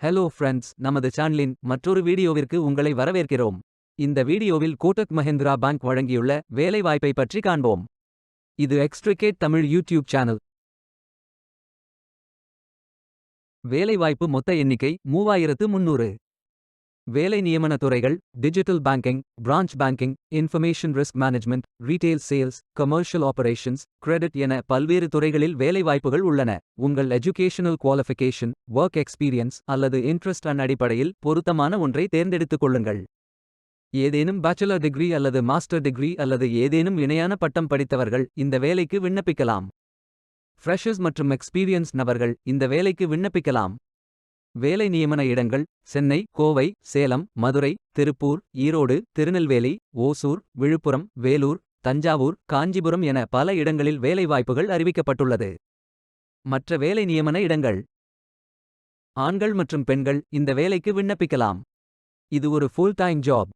Hello friends, நமது சேனலின் மற்றொரு வீடியோவிற்கு உங்களை வரவேற்கிறோம். இந்த வீடியோவில் கோடக் மஹிந்திரா பேங்க் வழங்கியுள்ள வேலைவாய்ப்பை பற்றி காண்போம். இது எக்ஸ்ட்ரிகேட் தமிழ் யூடியூப் சேனல். வேலைவாய்ப்பு மொத்த எண்ணிக்கை 3300. வேலை நியமன துறைகள்: digital banking, branch banking, information risk management, retail sales, commercial operations, credit என பல்வேறு துறைகளில் வேலைவாய்ப்புகள் உள்ளன. உங்கள் எஜுகேஷனல் குவாலிஃபிகேஷன், ஒர்க் எக்ஸ்பீரியன்ஸ் அல்லது இன்ட்ரெஸ்ட் அடிப்படையில் பொருத்தமான ஒன்றை தேர்ந்தெடுத்துக் கொள்ளுங்கள். ஏதேனும் பேச்சுலர் டிகிரி அல்லது மாஸ்டர் டிகிரி அல்லது ஏதேனும் இணையான பட்டம் படித்தவர்கள் இந்த வேலைக்கு விண்ணப்பிக்கலாம். ஃப்ரெஷர்ஸ் மற்றும் எக்ஸ்பீரியன்ஸ் நபர்கள் இந்த வேலைக்கு விண்ணப்பிக்கலாம். வேலை நியமன இடங்கள்: சென்னை, கோவை, சேலம், மதுரை, திருப்பூர், ஈரோடு, திருநெல்வேலி, ஓசூர், விழுப்புரம், வேலூர், தஞ்சாவூர், காஞ்சிபுரம் என பல இடங்களில் வேலைவாய்ப்புகள் அறிவிக்கப்பட்டுள்ளது. மற்ற வேலை நியமன இடங்கள்: ஆண்கள் மற்றும் பெண்கள் இந்த வேலைக்கு விண்ணப்பிக்கலாம். இது ஒரு ஃபுல் டைம் ஜாப்.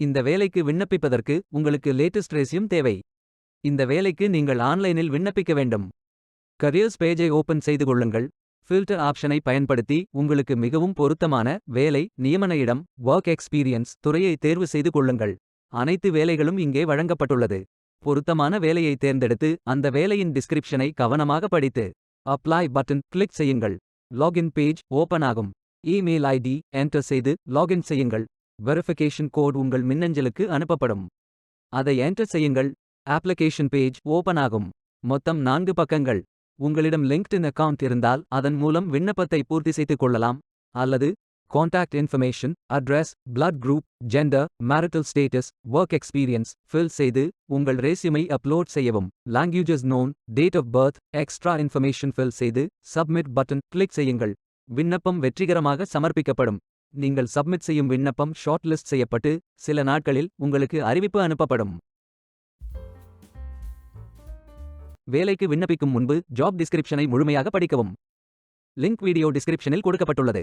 இந்த வேலைக்கு விண்ணப்பிப்பதற்கு உங்களுக்கு லேட்டஸ்ட் ரெஸ்யூம் தேவை. இந்த வேலைக்கு நீங்கள் ஆன்லைனில் விண்ணப்பிக்க வேண்டும். கரியர்ஸ் பேஜை ஓபன் செய்து கொள்ளுங்கள். ஃபில்டர் ஆப்ஷனை பயன்படுத்தி உங்களுக்கு மிகவும் பொருத்தமான வேலை நியமன இடம், ஒர்க் எக்ஸ்பீரியன்ஸ் துறையை தேர்வு செய்து கொள்ளுங்கள். அனைத்து வேலைகளும் இங்கே வழங்கப்பட்டுள்ளது. பொருத்தமான வேலையை தேர்ந்தெடுத்து அந்த வேலையின் டிஸ்கிரிப்ஷனை கவனமாக படித்து அப்ளை பட்டன் கிளிக் செய்யுங்கள். லாகின் பேஜ் ஓபன் ஆகும். இமெயில் ஐடி என்டர் செய்து லாகின் செய்யுங்கள். வெரிஃபிகேஷன் கோட் உங்கள் மின்னஞ்சலுக்கு அனுப்பப்படும். அதை என்டர் செய்யுங்கள். அப்ளிகேஷன் பேஜ் ஓபன் ஆகும். மொத்தம் 4 பக்கங்கள். உங்களிடம் லிங்க்டின் அக்கவுண்ட் இருந்தால் அதன் மூலம் விண்ணப்பத்தை பூர்த்தி செய்து கொள்ளலாம். அல்லது contact information, address, blood group, gender, marital status, work experience fill செய்து உங்கள் ரெஸ்யூமை அப்லோட் செய்யவும். Languages known, date of birth, extra information fill செய்து சப்மிட் பட்டன் கிளிக் செய்யுங்கள். விண்ணப்பம் வெற்றிகரமாக சமர்ப்பிக்கப்படும். நீங்கள் சப்மிட் செய்யும் விண்ணப்பம் ஷார்ட் லிஸ்ட் செய்யப்பட்டு சில நாட்களில் உங்களுக்கு அறிவிப்பு அனுப்பப்படும். வேலைக்கு விண்ணப்பிக்கும் முன்பு ஜாப் டிஸ்கிரிப்ஷனை முழுமையாக படிக்கவும். லிங்க் வீடியோ டிஸ்கிரிப்ஷனில் கொடுக்கப்பட்டுள்ளது.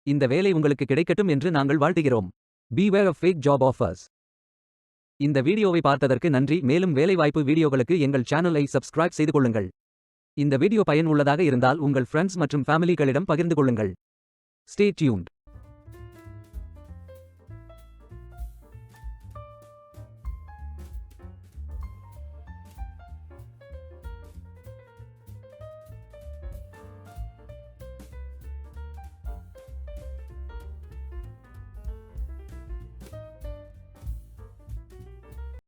இந்த வேலை உங்களுக்கு கிடைக்கட்டும் என்று நாங்கள் வாழ்த்துகிறோம். Beware of fake job offers. இந்த வீடியோவை பார்த்ததற்கு நன்றி. மேலும் வேலைவாய்ப்பு வீடியோகளுக்கு எங்கள் சேனலை சப்ஸ்கிரைப் செய்து கொள்ளுங்கள். இந்த வீடியோ பயன் உள்ளதாக இருந்தால் உங்கள் ஃப்ரெண்ட்ஸ் மற்றும் ஃபேமிலிகளிடம் பகிர்ந்து கொள்ளுங்கள். Stay tuned.